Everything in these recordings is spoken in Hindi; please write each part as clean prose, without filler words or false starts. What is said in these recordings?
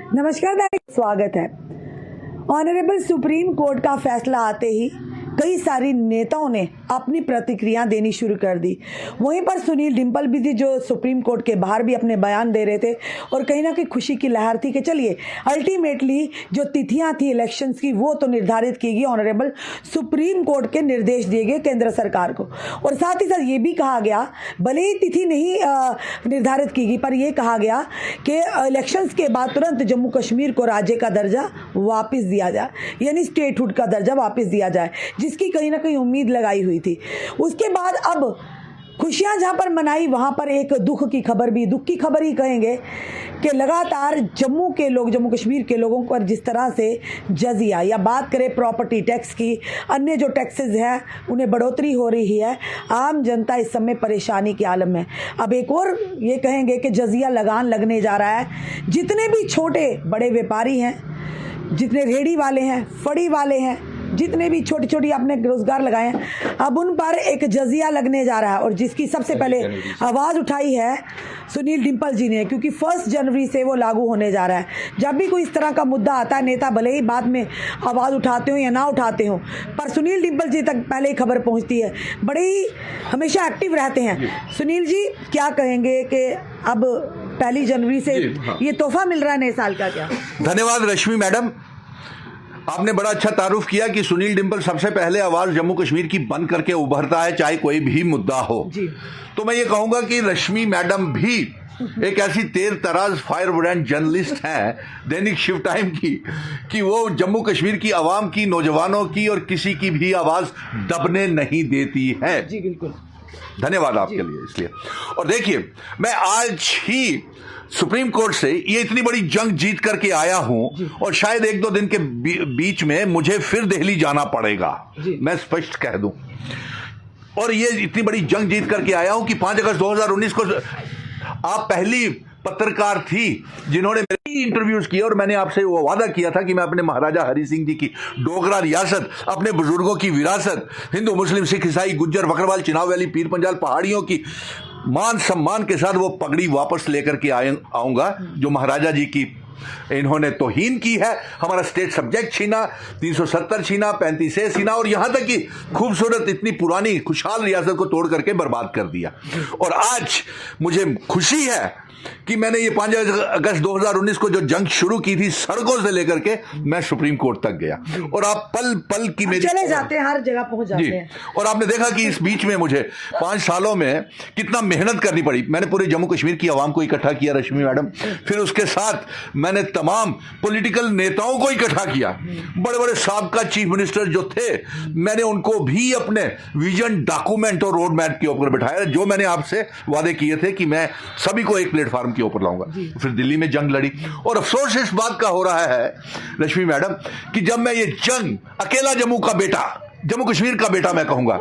नमस्कार दर्शक, स्वागत है। ऑनरेबल सुप्रीम कोर्ट का फैसला आते ही कई सारी नेताओं ने अपनी प्रतिक्रिया देनी शुरू कर दी। वहीं पर सुनील डिम्पल भी थी जो सुप्रीम कोर्ट के बाहर भी अपने बयान दे रहे थे और कहीं ना कहीं खुशी की लहर थी कि चलिए अल्टीमेटली जो तिथियां थी इलेक्शंस की वो तो निर्धारित की गई, ऑनरेबल सुप्रीम कोर्ट के निर्देश दिए गए केंद्र सरकार को। और साथ ही साथ ये भी कहा गया, भले ही तिथि नहीं निर्धारित की गई, पर यह कहा गया कि इलेक्शंस के बाद तुरंत जम्मू कश्मीर को राज्य का दर्जा वापस दिया जाए, यानी स्टेटहुड का दर्जा वापस दिया जाए, जिसकी कहीं ना कहीं उम्मीद लगाई हुई थी। उसके बाद अब खुशियां जहां पर मनाई वहां पर एक दुख की खबर भी, दुख की खबर ही कहेंगे कि लगातार जम्मू कश्मीर के लोगों पर जिस तरह से जजिया या बात करें प्रॉपर्टी टैक्स की, अन्य जो टैक्सेस हैं उन्हें बढ़ोतरी हो रही है। आम जनता इस समय परेशानी के आलम में। अब एक और ये कहेंगे कि जजिया लगान लगने जा रहा है। जितने भी छोटे बड़े व्यापारी हैं, जितने रेहड़ी वाले हैं, फड़ी वाले हैं, जितने भी छोटी छोटी आपने रोजगार लगाए हैं, अब उन पर एक जजिया लगने जा रहा है। और जिसकी सबसे पहले आवाज़ उठाई है सुनील डिम्पल जी ने, क्योंकि 1 जनवरी से वो लागू होने जा रहा है। जब भी कोई इस तरह का मुद्दा आता है, नेता भले ही बाद में आवाज़ उठाते हो या ना उठाते हो, पर सुनील डिम्पल जी तक पहले ही खबर पहुंचती है। बड़े ही हमेशा एक्टिव रहते हैं। सुनील जी क्या कहेंगे कि अब 1 जनवरी से ये तोहफा मिल रहा है नए साल का, क्या? धन्यवाद रश्मि मैडम, आपने बड़ा अच्छा तारुफ किया कि सुनील डिम्पल सबसे पहले आवाज जम्मू कश्मीर की बन करके उभरता है, चाहे कोई भी मुद्दा हो जी। तो मैं ये कहूंगा कि रश्मि मैडम भी एक ऐसी तेर तराज फायर ब्रांड जर्नलिस्ट हैं दैनिक शिव टाइम की, कि वो जम्मू कश्मीर की आवाम की, नौजवानों की और किसी की भी आवाज दबने नहीं देती है जी। बिल्कुल धन्यवाद आपके लिए। इसलिए और देखिए, मैं आज ही सुप्रीम कोर्ट से ये इतनी बड़ी जंग जीत करके आया हूं और शायद 1-2 दिन के बीच में मुझे फिर दिल्ली जाना पड़ेगा, मैं स्पष्ट कह दूं। और ये इतनी बड़ी जंग जीत करके आया हूं कि 5 अगस्त 2019 को आप पहली पत्रकार थी जिन्होंने मेरे इंटरव्यूज किए और मैंने आपसे वो वादा किया था कि मैं अपने महाराजा हरि सिंह जी की डोगरा रियासत, अपने बुजुर्गों की विरासत, हिंदू मुस्लिम सिख ईसाई गुज्जर बकरवाल चिनाब वैली पीर पंजाल पहाड़ियों की मान सम्मान के साथ वो पगड़ी वापस लेकर के आऊंगा जो महाराजा जी की इन्होंने तौहीन की है। हमारा स्टेट सब्जेक्ट छीना, 370 छीना, 35 छीना और यहां तक कि खूबसूरत इतनी पुरानी खुशहाल रियासत को तोड़ करके बर्बाद कर दिया। और आज मुझे खुशी है कि मैंने ये 5 अगस्त 2019 को जो जंग शुरू की थी सड़कों से लेकर के मैं सुप्रीम कोर्ट तक गया और आप पल पल की मेरी चले जाते हैं, हर जगह पहुंच जाते हैं। और आपने देखा कि इस बीच में मुझे 5 सालों में कितना मेहनत करनी पड़ी। मैंने पूरे जम्मू कश्मीर की आवाम को इकट्ठा किया रश्मि मैडम, फिर उसके साथ मैंने तमाम पॉलिटिकल नेताओं को इकट्ठा किया, बड़े बड़े साबका चीफ मिनिस्टर जो थे मैंने उनको भी अपने विजन डॉक्यूमेंट और रोड मैप के ऊपर बैठाया, जो मैंने आपसे वादे किए थे कि मैं सभी को एक प्लेटफॉर्म के ऊपर लाऊंगा। फिर दिल्ली में जंग लड़ी और अफसोस इस बात का हो रहा है रश्मि मैडम कि जब मैं ये जंग अकेला जम्मू कश्मीर का बेटा मैं कहूंगा।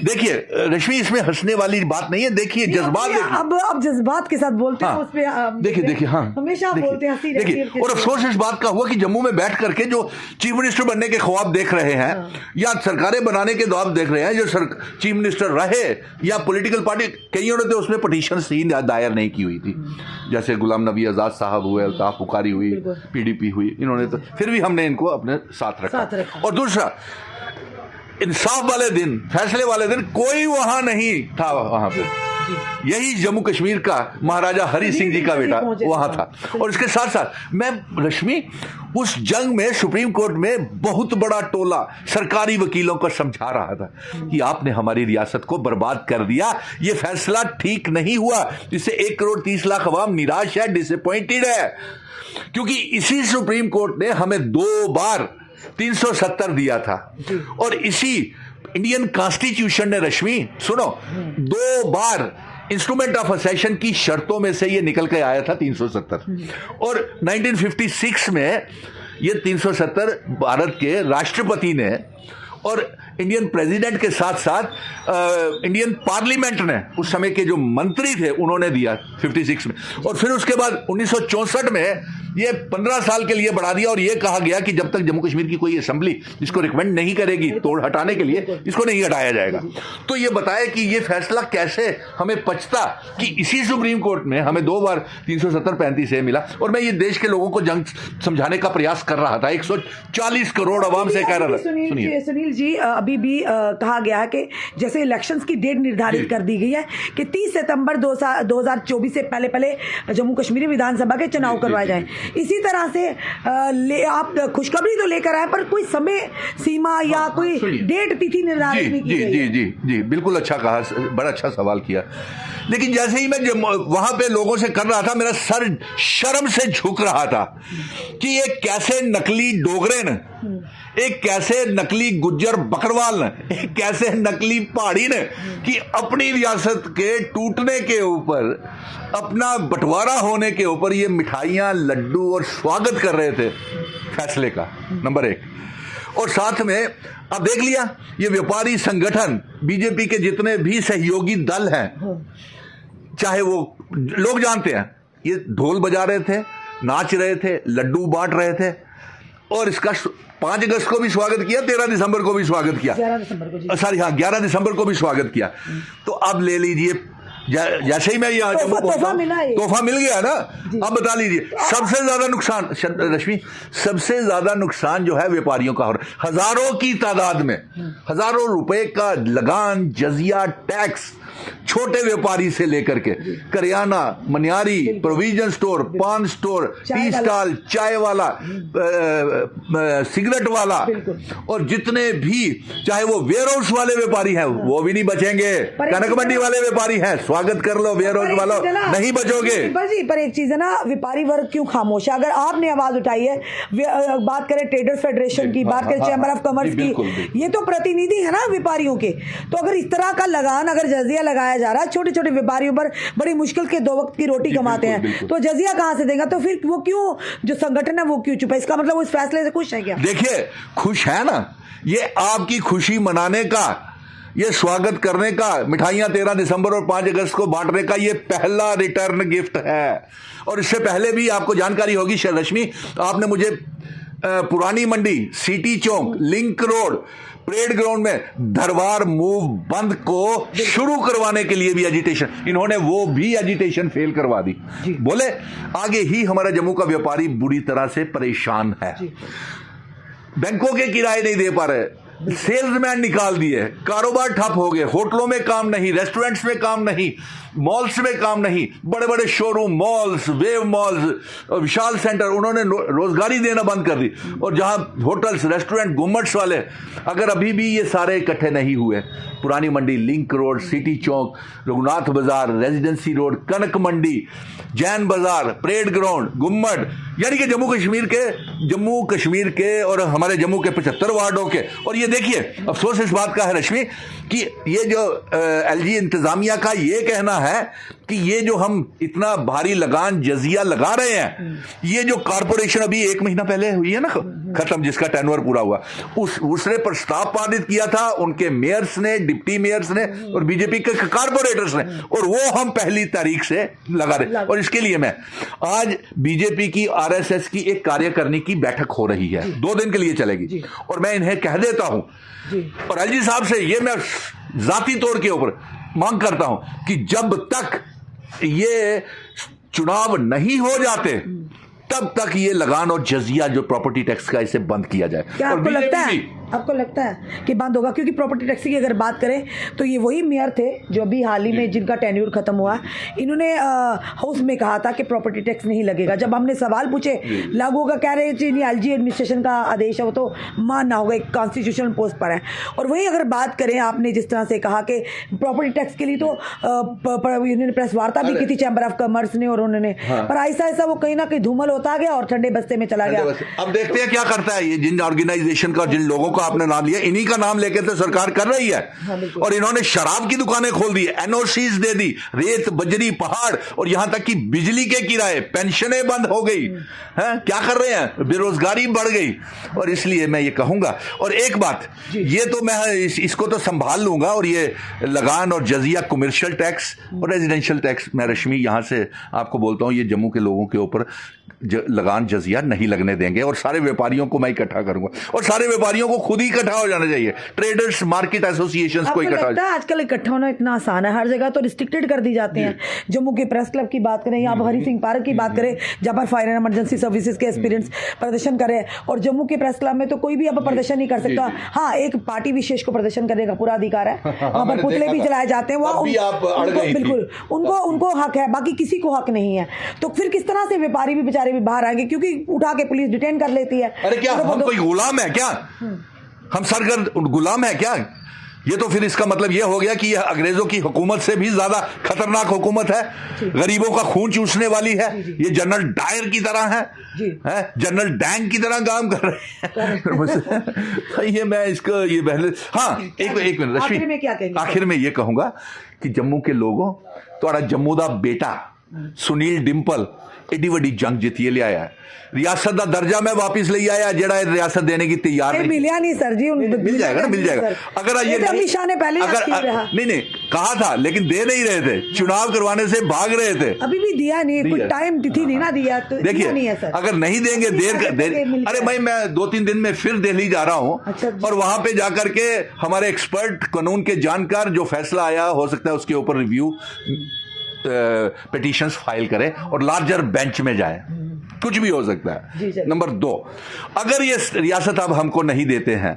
देखिए रश्मि, इसमें हंसने वाली बात नहीं है। देखिए जज्बात, अब जज्बात के साथ बोलते हैं, उस पे देखिए हाँ, हमेशा बोलते हैं हंसी देखिए। और अफसोस इस बात का हुआ कि जम्मू में बैठ करके जो चीफ मिनिस्टर बनने के ख्वाब देख रहे हैं या सरकारें बनाने के ख्वाब देख रहे हैं, जो चीफ मिनिस्टर रहे या पॉलिटिकल पार्टी, कईयों ने तो उसमें पिटीशन ही दायर नहीं की हुई थी, जैसे गुलाम नबी आजाद साहब हुए, अल्ताफ बुखारी हुई, पीडीपी हुई, इन्होंने तो फिर भी हमने इनको अपने साथ रखा। और दूसरा, इंसाफ वाले दिन, फैसले वाले दिन कोई वहां नहीं था, वहां पे यही जम्मू कश्मीर का महाराजा हरि सिंह जी का बेटा वहां था। और इसके साथ साथ मैं रश्मि उस जंग में सुप्रीम कोर्ट में बहुत बड़ा टोला सरकारी वकीलों को समझा रहा था कि आपने हमारी रियासत को बर्बाद कर दिया, ये फैसला ठीक नहीं हुआ, जिससे 1 करोड़ 30 लाख अवाम निराश है, डिसअपॉइंटेड है, क्योंकि इसी सुप्रीम कोर्ट ने हमें 2 बार 370 दिया था। और इसी इंडियन कॉन्स्टिट्यूशन ने रश्मि सुनो 2 बार इंस्ट्रूमेंट ऑफ असेशन की शर्तों में से ये निकल के आया था 370। और 1956 में ये 370 भारत के राष्ट्रपति ने और इंडियन प्रेसिडेंट के साथ साथ इंडियन पार्लियामेंट ने, उस समय के जो मंत्री थे उन्होंने दिया 56 में। और फिर उसके बाद 1964 में ये 15 साल के लिए बढ़ा दिया और ये कहा गया कि जब तक जम्मू कश्मीर की कोई असेंबली इसको रिकमेंड नहीं करेगी तोड़ हटाने के लिए, इसको नहीं हटाया जाएगा। तो ये बताया कि ये फैसला कैसे हमें पचता कि इसी सुप्रीम कोर्ट में हमें 2 बार 370-35 ए मिला। और मैं ये देश के लोगों को जंग समझाने का प्रयास कर रहा था, 140 करोड़ आवाम से कह रहा था। सुनील जी, अभी भी कहा गया है कि जैसे इलेक्शंस की डेट निर्धारित कर दी गई है कि 30 सितंबर 2024 से पहले जम्मू कश्मीर विधानसभा के चुनाव करवाए जाएं। इसी तरह से आप खुशखबरी तो लेकर आए, पर कोई समय सीमा या कोई डेट तिथि निर्धारित नहीं की गई। जी, बिल्कुल अच्छा कहा, बड़ा अच्छा सवाल किया। लेकिन जैसे ही मैं वहां पे लोगों से कर रहा था, मेरा सर शर्म से झुक रहा था कि एक कैसे नकली डोगरे ने, एक कैसे नकली गुज्जर बकरवाल ने, एक कैसे नकली पहाड़ी ने कि अपनी रियासत के टूटने के ऊपर, अपना बंटवारा होने के ऊपर ये मिठाइयां, लड्डू और स्वागत कर रहे थे फैसले का, नंबर 1। और साथ में अब देख लिया, ये व्यापारी संगठन, बीजेपी के जितने भी सहयोगी दल हैं, चाहे वो लोग जानते हैं, ये ढोल बजा रहे थे, नाच रहे थे, लड्डू बांट रहे थे और इसका 5 अगस्त को भी स्वागत किया, 13 दिसंबर को भी स्वागत किया, 11 दिसंबर को भी स्वागत किया। तो अब ले लीजिए, जैसे ही मैं यहाँ तोहफा मिल गया ना, अब बता लीजिए सबसे ज्यादा नुकसान, रश्मि, सबसे ज्यादा नुकसान जो है व्यापारियों का हो रहा है। हजारों की तादाद में हजारों रुपए का लगान, जजिया, टैक्स, छोटे व्यापारी से लेकर के करियाना, मनियारी, प्रोविजन स्टोर, पान स्टोर, टी स्टॉल, चाय वाला, सिगरेट वाला और जितने भी चाहे वो वेयर हाउस वाले व्यापारी हैं वो भी नहीं बचेंगे। कनक मंडी वाले व्यापारी हैं, स्वागत कर लो, वेयर हाउस वालों नहीं बचोगे। पर एक चीज है ना, व्यापारी वर्ग क्यों खामोश है? अगर आपने आवाज उठाई है, बात करें ट्रेडर्स फेडरेशन की, बात करें चैम्बर ऑफ कॉमर्स की, ये तो प्रतिनिधि है ना व्यापारियों के। तो अगर इस तरह का लगान, अगर जजिया लगाया जा रहा है, छोटे छोटे व्यापारियों पर बड़ी मुश्किल के 2 वक्त की रोटी कमाते हैं, तो जजिया कहां से देगा? तो फिर वो क्यों, जो संगठन है वो क्यों चुप है? इसका मतलब वो इस फैसले से खुश है क्या? देखिए, खुश है ना, ये आपकी खुशी मनाने का, ये स्वागत करने का, मिठाइयां 13 दिसंबर और 5 अगस्त को बांटने का ये पहला रिटर्न गिफ्ट है। और इससे पहले भी आपको जानकारी होगी रश्मि, आपने मुझे पुरानी मंडी, सिटी चौक, लिंक रोड, परेड ग्राउंड में धरवार मूव बंद को शुरू करवाने के लिए भी एजिटेशन, इन्होंने वो भी एजिटेशन फेल करवा दी। बोले आगे ही हमारा जम्मू का व्यापारी बुरी तरह से परेशान है, बैंकों के किराए नहीं दे पा रहे, सेल्समैन निकाल दिए, कारोबार ठप हो गए, होटलों में काम नहीं, रेस्टोरेंट्स में काम नहीं, मॉल्स में काम नहीं, बड़े बड़े शोरूम, मॉल्स, वेव मॉल्स, विशाल सेंटर, उन्होंने रोजगारी देना बंद कर दी। और जहां होटल्स, रेस्टोरेंट, गुम्मट्स वाले, अगर अभी भी ये सारे इकट्ठे नहीं हुए, पुरानी मंडी, लिंक रोड, सिटी चौक, रघुनाथ बाजार, रेजिडेंसी रोड, कनक मंडी, जैन बाजार, परेड ग्राउंड, गुम्मट, यानी कि जम्मू कश्मीर के और हमारे जम्मू के 75 वार्डों के। और ये देखिए, अफसोस इस बात का है रश्मि कि ये जो एलजी इंतजामिया का ये कहना है कि ये जो हम इतना भारी लगान, जजिया लगा रहे हैं, ये जो कारपोरेशन अभी 1 महीना पहले हुई है ना खत्म, जिसका टेन्योर पूरा हुआ, उसने प्रस्ताव पारित किया था उनके मेयर्स ने, डिप्टी मेयर्स ने और बीजेपी के कारपोरेटर्स ने, और वो हम 1 तारीख से लगा रहे। और इसके लिए मैं आज बीजेपी की, आरएसएस की एक कार्यकारिणी की बैठक हो रही है, 2 दिन के लिए चलेगी, और मैं इन्हें कह देता हूं और एलजी साहब से ये मैं जाती तौर के ऊपर मांग करता हूं कि जब तक ये चुनाव नहीं हो जाते तब तक ये लगान और जजिया जो प्रॉपर्टी टैक्स का, इसे बंद किया जाए। क्या आपको लगता है कि बंद होगा? क्योंकि प्रॉपर्टी टैक्स की अगर बात करें तो ये वही मेयर थे जो अभी हाल ही में जिनका टेन्योर खत्म हुआ, इन्होंने हाउस में कहा था कि प्रॉपर्टी टैक्स नहीं लगेगा। जब हमने सवाल पूछे लागू होगा, कह रहे नहीं, एलजी एडमिनिस्ट्रेशन का आदेश है, वो तो मानना होगा, एक कॉन्स्टिट्यूशनल पोस्ट पर है। और वही अगर बात करें, आपने जिस तरह से कहा कि प्रॉपर्टी टैक्स के लिए तो इन्होंने प्रेस वार्ता भी की थी चैम्बर ऑफ कॉमर्स ने, और उन्होंने, पर ऐसा ऐसा वो कहीं ना कहीं धूमल होता गया और ठंडे बस्ते में चला गया। अब देखते हैं क्या करता है ये, जिन ऑर्गेनाइजेशन का, जिन लोगों का आपने नाम लिया, इन्हीं का नाम लेकर तो सरकार कर रही है। और इन्होंने शराब की दुकानें खोल दी, एनओसीज दे दी, रेत बजरी पहाड़, और यहां तक कि बिजली के किराए, पेंशनें बंद हो गई हैं। क्या कर रहे हैं, बेरोजगारी बढ़ गई। और इसलिए मैं ये कहूंगा, और एक बात ये तो मैं इसको तो संभाल लूंगा, और ये लगान और जजिया, कमर्शियल टैक्स और रेजिडेंशियल टैक्स, मैं रश्मि यहां से आपको बोलता हूं, ये जम्मू के लोगों के ऊपर लगान जजिया नहीं लगने देंगे, और सारे व्यापारियों को मैं इकट्ठा करूंगा, और सारे व्यापारियों को खुद ही इकट्ठा हो जाना चाहिए, ट्रेडर्स मार्केट एसोसिएशंस को इकट्ठा। आजकल इकट्ठा होना इतना आसान है, हर जगह तो रिस्ट्रिक्टेड कर दी जाते हैं। जम्मू के प्रेस क्लब की बात करें या हरी सिंह पार्क की बात करें, जहां पर फायर एंड इमरजेंसी सर्विसेज के एक्सपीरियंस प्रदर्शन करे, और जम्मू के प्रेस क्लब में तो कोई भी अब प्रदर्शन नहीं कर सकता। हाँ, एक पार्टी विशेष को प्रदर्शन करने का पूरा अधिकार है, वहां पर पुतले भी जलाए जाते हैं, वहाँ बिल्कुल उनको हक है, बाकी किसी को हक नहीं है। तो फिर किस तरह से व्यापारी भी बेचारे भी बाहर आएंगे, क्योंकि उठा के पुलिस डिटेन कर लेती है। अरे क्या हम कोई गुलाम है क्या, हम सरगर्द गुलाम है क्या? ये तो फिर इसका मतलब ये हो गया कि यह अंग्रेजों की हुकूमत से भी ज्यादा खतरनाक हुकूमत है, गरीबों का खून चूसने वाली है। ये जनरल डायर की तरह है, जनरल डैंग की तरह काम कर रहे हैं। ये मैं इसको ये पहले, हाँ एक मिनट रश्मि, आखिर में ये कहूंगा कि जम्मू के लोगों, तुम्हारा जम्मू दा बेटा सुनील डिंपल एडी वड्डी जंग जितिए ले आया है, रियासत का दर्जा मैं वापिस ले आया, जड़ा रियासत देने की तैयार नहीं। मिलिया नहीं सर जी, मिल जाएगा ना, मिल जाएगा। अगर ये अमित शाह ने पहले नहीं कहा था, लेकिन दे नहीं रहे थे, चुनाव करवाने से भाग रहे थे, अभी भी दिया नहीं, कुछ टाइम तिथि नहीं ना दिया। तो देखिए अगर नहीं देंगे देर, अरे भाई मैं 2-3 दिन में फिर दिल्ली जा रहा हूं, और वहां पे जाकर के हमारे एक्सपर्ट कानून के जानकार जो फैसला आया हो सकता है उसके ऊपर रिव्यू पिटीशंस फाइल करें और लार्जर बेंच में जाए, कुछ भी हो सकता है। नंबर 2, अगर ये रियासत अब हमको नहीं देते हैं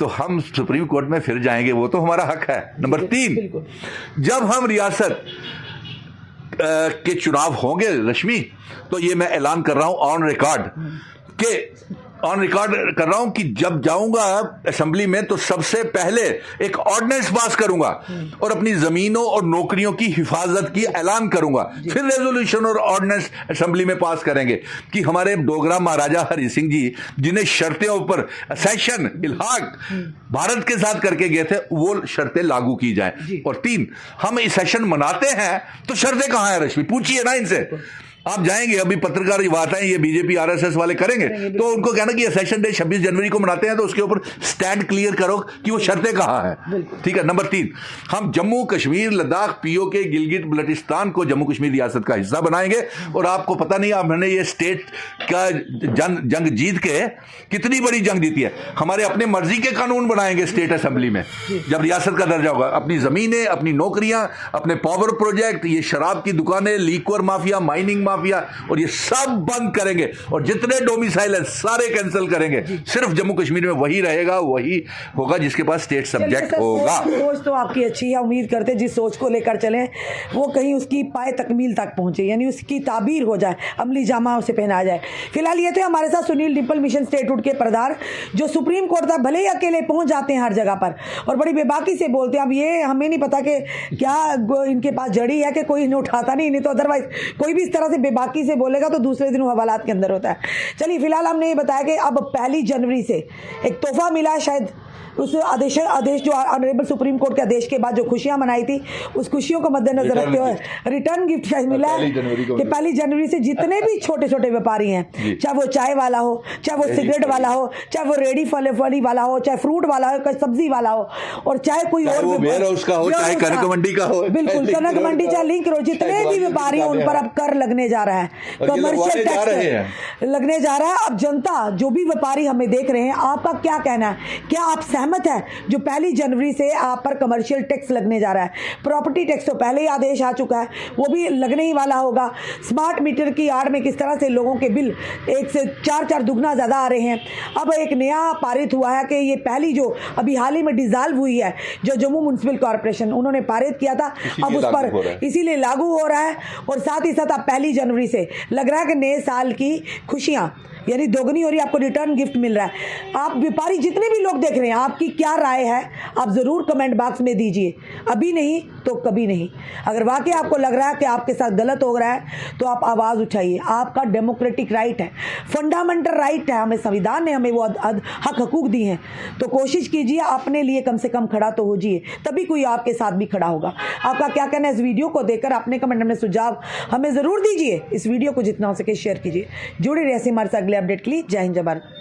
तो हम सुप्रीम कोर्ट में फिर जाएंगे, वो तो हमारा हक है। नंबर 3, जब हम रियासत के चुनाव होंगे रश्मि, तो ये मैं ऐलान कर रहा हूं ऑन रिकॉर्ड कर रहा हूं कि जब जाऊंगा असेंबली में तो सबसे पहले एक ऑर्डिनेंस पास करूंगा और अपनी जमीनों और नौकरियों की हिफाजत की ऐलान करूंगा। फिर रेजोल्यूशन और ऑर्डिनेंस असेंबली में पास करेंगे कि हमारे डोगरा महाराजा हरि सिंह जी, जिन्हें शर्तें ऊपर सेशन इल्हाक भारत के साथ करके गए थे, वो शर्तें लागू की जाए। और 3, हम इस सेशन मनाते हैं तो शर्तें कहां है रश्मि, पूछिए ना इनसे। आप जाएंगे, अभी पत्रकार वार्ताएं ये बीजेपी आरएसएस वाले करेंगे, तो उनको कहना कि ये सेशन डे 26 जनवरी को मनाते हैं, तो उसके ऊपर स्टैंड क्लियर करो कि वो शर्तें कहां है। ठीक है। नंबर 3, हम जम्मू कश्मीर लद्दाख पीओके गिलगित बल्टिस्तान को जम्मू कश्मीर रियासत का हिस्सा बनाएंगे। और आपको पता नहीं, हमने ये स्टेट का जंग जीत के कितनी बड़ी जंग जीती है। हमारे अपने मर्जी के कानून बनाएंगे स्टेट असेंबली में जब रियासत का दर्जा होगा। अपनी जमीनें, अपनी नौकरियां, अपने पावर प्रोजेक्ट, ये शराब की दुकानें, लीक्वर माफिया, माइनिंग माफिया, और ये सब बंद करेंगे, और जितने डोमिसाइल है सारे कैंसिल करेंगे। सिर्फ जम्मू कश्मीर में वही रहेगा, वही होगा जिसके पास स्टेट सब्जेक्ट होगा। सोच तो आपकी अच्छी है, उम्मीद करते जिस सोच को लेकर चलें वो कहीं उसकी पाए तकमील तक पहुंचे, यानी उसकी ताबीर हो जाए, अमली जामा उसे पहना जाए। फिलहाल ये थे हमारे साथ सुनील डिंपल, मिशन स्टेटहुड के प्रधान, जो सुप्रीम कोर्ट तक भले ही अकेले पहुंच जाते हैं हर जगह पर और बड़ी बेबाकी से बोलते हैं। अब ये हमें नहीं पता कि क्या इनके पास जड़ी है कि कोई इन्हें उठाता नहीं तो अदरवाइज कोई भी इस तरह से बेबाकी से बोलेगा तो दूसरे दिन वो हवालात के अंदर होता है। चलिए, फिलहाल हमने ये बताया कि अब 1 जनवरी से एक तोहफा मिला है, शायद उस आदेश जो ऑनरेबल सुप्रीम कोर्ट के आदेश के बाद जो खुशियां मनाई थी, उस खुशियों को मद्देनजर रखते हुए रिटर्न गिफ्ट शायद मिला है कि 1 जनवरी से जितने भी छोटे छोटे व्यापारी हैं, चाहे वो चाय वाला हो, चाहे वो सिगरेट वाला हो, चाहे वो रेडी फली वाला हो, चाहे फ्रूट वाला हो, चाहे सब्जी वाला हो, और चाहे कोई और उसका हो, चाहे कनक मंडी का हो, बिल्कुल कनक मंडी चाहे लिंक रोड, जितने भी व्यापारी हैं उन पर अब कर लगने जा रहा है, कमर्शियल टैक्स लगने जा रहा है। अब जनता, जो भी व्यापारी हमें देख रहे हैं, आपका क्या कहना है? क्या आप सहमत है जो 1 जनवरी से आप पर कमर्शियल टैक्स लगने जा रहा है? प्रॉपर्टी टैक्स तो पहले ही आदेश आ चुका है, वो भी लगने ही वाला होगा। स्मार्ट मीटर की आड़ में किस तरह से लोगों के बिल 1 से 4 दुगना ज्यादा आ रहे हैं। अब एक नया पारित हुआ है कि ये पहली जो अभी हाल ही में डिसॉल्व हुई है, जो जम्मू म्युनिसिपल कॉर्पोरेशन, उन्होंने पारित किया था, अब उस पर इसीलिए लागू हो रहा है। और साथ ही साथ अब 1 जनवरी से लग रहा है कि नए साल की खुशियां यानी दोगुनी हो रही, आपको रिटर्न गिफ्ट मिल रहा है। आप व्यापारी जितने भी लोग देख रहे हैं, आपकी क्या राय है आप ज़रूर कमेंट बॉक्स में दीजिए। अभी नहीं तो कभी नहीं। अगर वाकई आपको लग रहा है कि आपके साथ गलत हो रहा है तो आप आवाज़ उठाइए। आपका डेमोक्रेटिक राइट है, फंडामेंटल राइट है, हमें संविधान ने हमें वो हक हकूक दी हैं। तो कोशिश कीजिए अपने लिए कम से कम खड़ा तो होजिए, तभी कोई आपके साथ भी खड़ा होगा। आपका क्या कहना है इस वीडियो को देखकर? अपने कमेंट में सुझाव हमें ज़रूर दीजिए। इस वीडियो को जितना हो सके शेयर कीजिए। जुड़े रहिए हमारे साथ अगले अपडेट के लिए। जय हिंद, जय भारत।